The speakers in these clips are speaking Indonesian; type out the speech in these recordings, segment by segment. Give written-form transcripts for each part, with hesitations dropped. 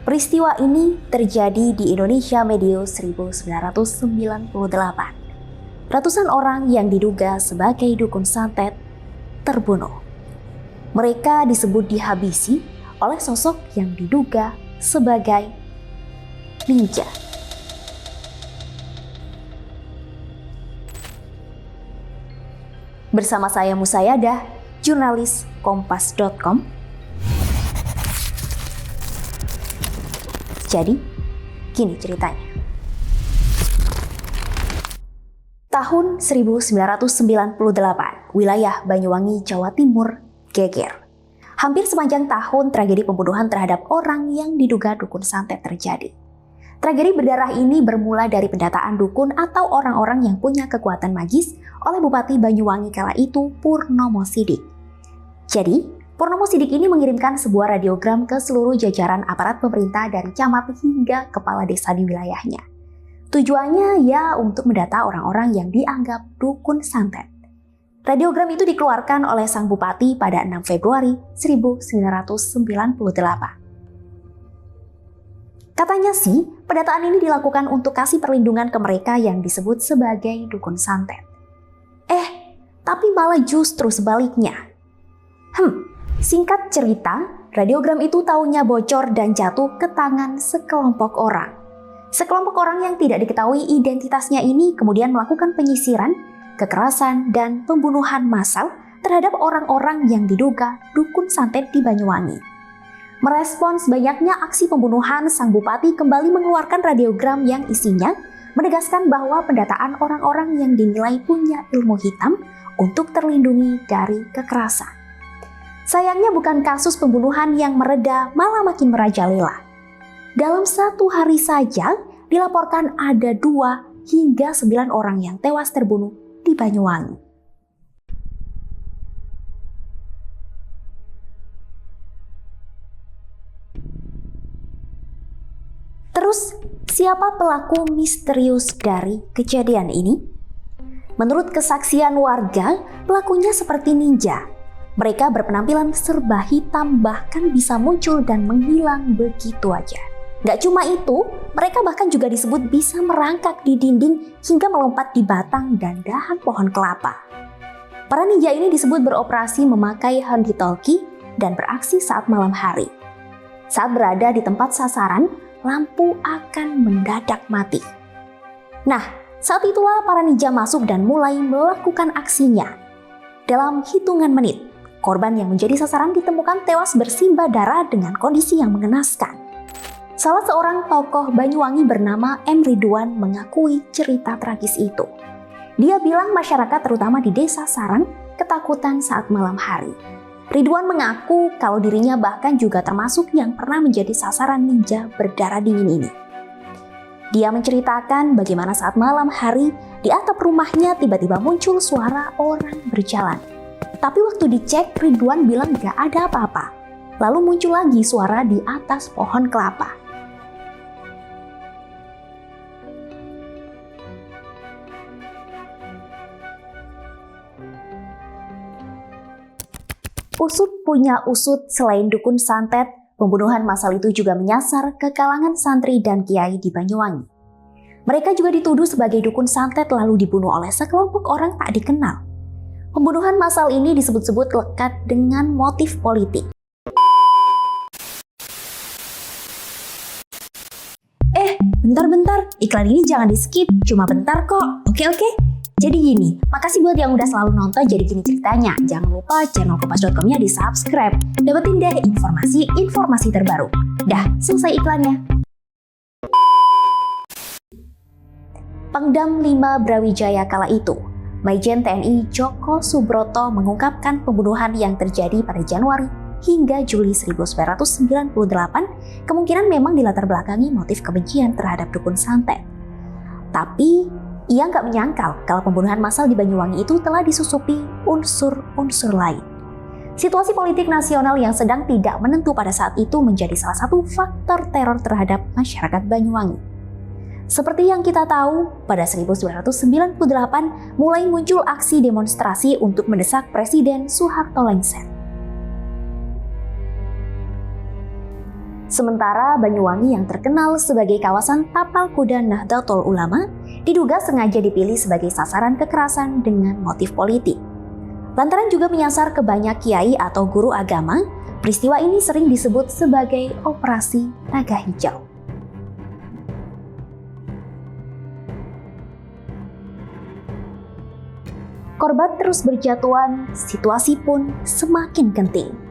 Peristiwa ini terjadi di Indonesia medio 1998. Ratusan orang yang diduga sebagai dukun santet terbunuh. Mereka disebut dihabisi oleh sosok yang diduga sebagai ninja. Bersama saya Musayadah, jurnalis Kompas.com. Jadi, gini ceritanya. Tahun 1998, wilayah Banyuwangi, Jawa Timur, geger. Hampir sepanjang tahun tragedi pembunuhan terhadap orang yang diduga dukun santet terjadi. Tragedi berdarah ini bermula dari pendataan dukun atau orang-orang yang punya kekuatan magis oleh Bupati Banyuwangi kala itu, Purnomo Sidik. Jadi, Purnomo Sidik ini mengirimkan sebuah radiogram ke seluruh jajaran aparat pemerintah dari camat hingga kepala desa di wilayahnya. Tujuannya ya untuk mendata orang-orang yang dianggap dukun santet. Radiogram itu dikeluarkan oleh sang bupati pada 6 Februari 1998. Katanya sih, pendataan ini dilakukan untuk kasih perlindungan ke mereka yang disebut sebagai dukun santet. Tapi malah justru sebaliknya. Singkat cerita, radiogram itu taunya bocor dan jatuh ke tangan sekelompok orang. Sekelompok orang yang tidak diketahui identitasnya ini kemudian melakukan penyisiran, kekerasan, dan pembunuhan massal terhadap orang-orang yang diduga dukun santet di Banyuwangi. Merespons banyaknya aksi pembunuhan, sang bupati kembali mengeluarkan radiogram yang isinya menegaskan bahwa pendataan orang-orang yang dinilai punya ilmu hitam untuk terlindungi dari kekerasan. Sayangnya bukan kasus pembunuhan yang mereda, malah makin merajalela. Dalam satu hari saja dilaporkan ada 2 hingga 9 orang yang tewas terbunuh di Banyuwangi. Terus, siapa pelaku misterius dari kejadian ini? Menurut kesaksian warga, pelakunya seperti ninja. Mereka berpenampilan serba hitam, bahkan bisa muncul dan menghilang begitu aja. Gak cuma itu, mereka bahkan juga disebut bisa merangkak di dinding hingga melompat di batang dan dahan pohon kelapa. Para ninja ini disebut beroperasi memakai handy-talkie dan beraksi saat malam hari. Saat berada di tempat sasaran, lampu akan mendadak mati. Nah, saat itulah para ninja masuk dan mulai melakukan aksinya. Dalam hitungan menit, korban yang menjadi sasaran ditemukan tewas bersimbah darah dengan kondisi yang mengenaskan. Salah seorang tokoh Banyuwangi bernama M. Ridwan mengakui cerita tragis itu. Dia bilang masyarakat terutama di desa Sarang ketakutan saat malam hari. Ridwan mengaku kalau dirinya bahkan juga termasuk yang pernah menjadi sasaran ninja berdarah dingin ini. Dia menceritakan bagaimana saat malam hari di atap rumahnya tiba-tiba muncul suara orang berjalan. Tapi waktu dicek, Ridwan bilang gak ada apa-apa. Lalu muncul lagi suara di atas pohon kelapa. Usut punya usut, selain dukun santet, pembunuhan massal itu juga menyasar ke kalangan santri dan kiai di Banyuwangi. Mereka juga dituduh sebagai dukun santet lalu dibunuh oleh sekelompok orang tak dikenal. Pembunuhan massal ini disebut-sebut lekat dengan motif politik. Bentar, iklan ini jangan di-skip, cuma bentar kok. Oke. Jadi gini, makasih buat yang udah selalu nonton Jadi Gini Ceritanya. Jangan lupa channel Kompas.com-nya di-subscribe. Dapetin deh informasi terbaru. Dah, selesai iklannya. Pangdam 5 Brawijaya kala itu, Majen TNI Joko Subroto mengungkapkan pembunuhan yang terjadi pada Januari hingga Juli 1998 kemungkinan memang dilatar belakangi motif kebencian terhadap dukun santet. Tapi, ia nggak menyangkal kalau pembunuhan massal di Banyuwangi itu telah disusupi unsur-unsur lain. Situasi politik nasional yang sedang tidak menentu pada saat itu menjadi salah satu faktor teror terhadap masyarakat Banyuwangi. Seperti yang kita tahu, pada 1998 mulai muncul aksi demonstrasi untuk mendesak Presiden Soeharto lengser. Sementara Banyuwangi yang terkenal sebagai kawasan tapal kuda Nahdlatul Ulama diduga sengaja dipilih sebagai sasaran kekerasan dengan motif politik. Lantaran juga menyasar ke banyak kiai atau guru agama, peristiwa ini sering disebut sebagai Operasi Naga Hijau. Korban terus berjatuhan, situasi pun semakin genting.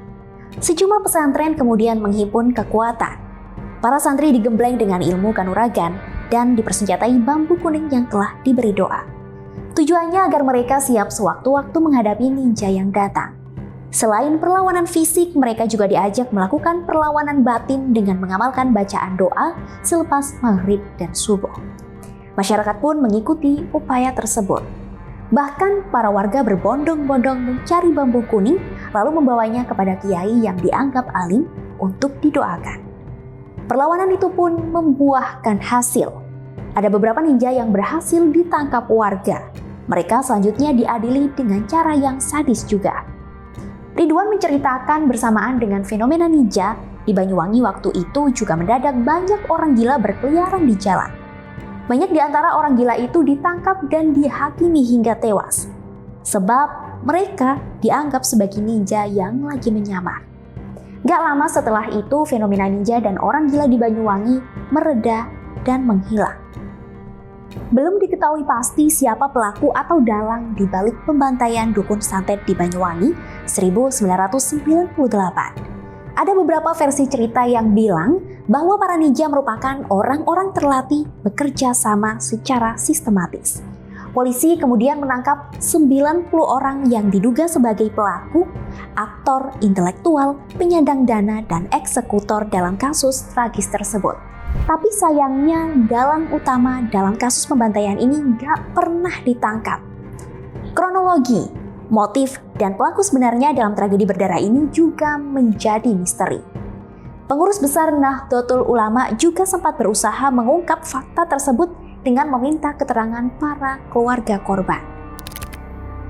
Sejumlah pesantren kemudian menghimpun kekuatan. Para santri digembleng dengan ilmu kanuragan dan dipersenjatai bambu kuning yang telah diberi doa. Tujuannya agar mereka siap sewaktu-waktu menghadapi ninja yang datang. Selain perlawanan fisik, mereka juga diajak melakukan perlawanan batin dengan mengamalkan bacaan doa selepas maghrib dan subuh. Masyarakat pun mengikuti upaya tersebut. Bahkan para warga berbondong-bondong mencari bambu kuning lalu membawanya kepada kiai yang dianggap alim untuk didoakan. Perlawanan itu pun membuahkan hasil. Ada beberapa ninja yang berhasil ditangkap warga. Mereka selanjutnya diadili dengan cara yang sadis juga. Ridwan menceritakan bersamaan dengan fenomena ninja, di Banyuwangi waktu itu juga mendadak banyak orang gila berkeliaran di jalan. Banyak di antara orang gila itu ditangkap dan dihakimi hingga tewas. Sebab mereka dianggap sebagai ninja yang lagi menyamar. Gak lama setelah itu fenomena ninja dan orang gila di Banyuwangi mereda dan menghilang. Belum diketahui pasti siapa pelaku atau dalang di balik pembantaian dukun santet di Banyuwangi 1998. Ada beberapa versi cerita yang bilang bahwa para ninja merupakan orang-orang terlatih bekerja sama secara sistematis. Polisi kemudian menangkap 90 orang yang diduga sebagai pelaku, aktor, intelektual, penyandang dana, dan eksekutor dalam kasus tragis tersebut. Tapi sayangnya dalang utama dalam kasus pembantaian ini nggak pernah ditangkap. Kronologi, motif, dan pelaku sebenarnya dalam tragedi berdarah ini juga menjadi misteri. Pengurus besar Nahdlatul Ulama juga sempat berusaha mengungkap fakta tersebut dengan meminta keterangan para keluarga korban.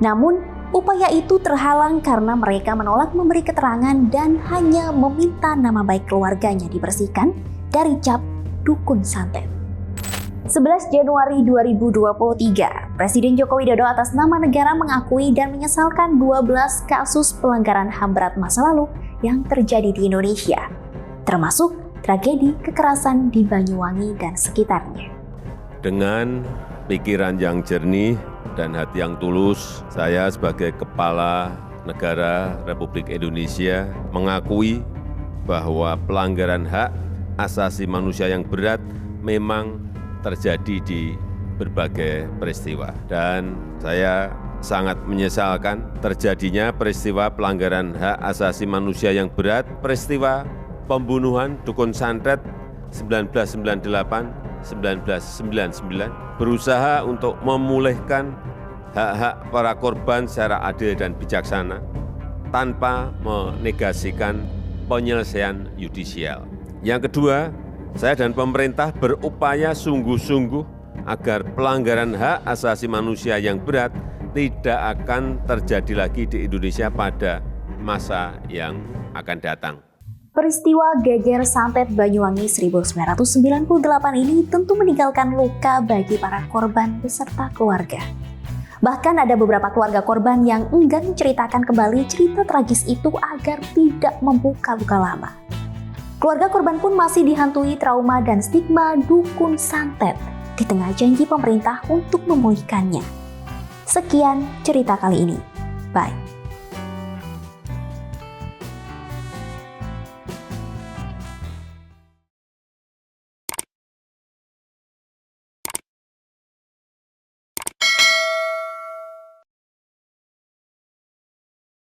Namun, upaya itu terhalang karena mereka menolak memberi keterangan dan hanya meminta nama baik keluarganya dibersihkan dari cap dukun santet. 11 Januari 2023, Presiden Joko Widodo atas nama negara mengakui dan menyesalkan 12 kasus pelanggaran HAM berat masa lalu yang terjadi di Indonesia, termasuk tragedi kekerasan di Banyuwangi dan sekitarnya. Dengan pikiran yang jernih dan hati yang tulus, saya sebagai Kepala Negara Republik Indonesia mengakui bahwa pelanggaran hak asasi manusia yang berat memang terjadi di berbagai peristiwa. Dan saya sangat menyesalkan terjadinya peristiwa pelanggaran hak asasi manusia yang berat, peristiwa pembunuhan dukun santet 1998-1999, berusaha untuk memulihkan hak-hak para korban secara adil dan bijaksana tanpa menegasikan penyelesaian yudisial. Yang kedua, saya dan pemerintah berupaya sungguh-sungguh agar pelanggaran hak asasi manusia yang berat tidak akan terjadi lagi di Indonesia pada masa yang akan datang. Peristiwa geger santet Banyuwangi 1998 ini tentu meninggalkan luka bagi para korban beserta keluarga. Bahkan ada beberapa keluarga korban yang enggan menceritakan kembali cerita tragis itu agar tidak membuka luka lama. Keluarga korban pun masih dihantui trauma dan stigma dukun santet di tengah janji pemerintah untuk memulihkannya. Sekian cerita kali ini. Bye.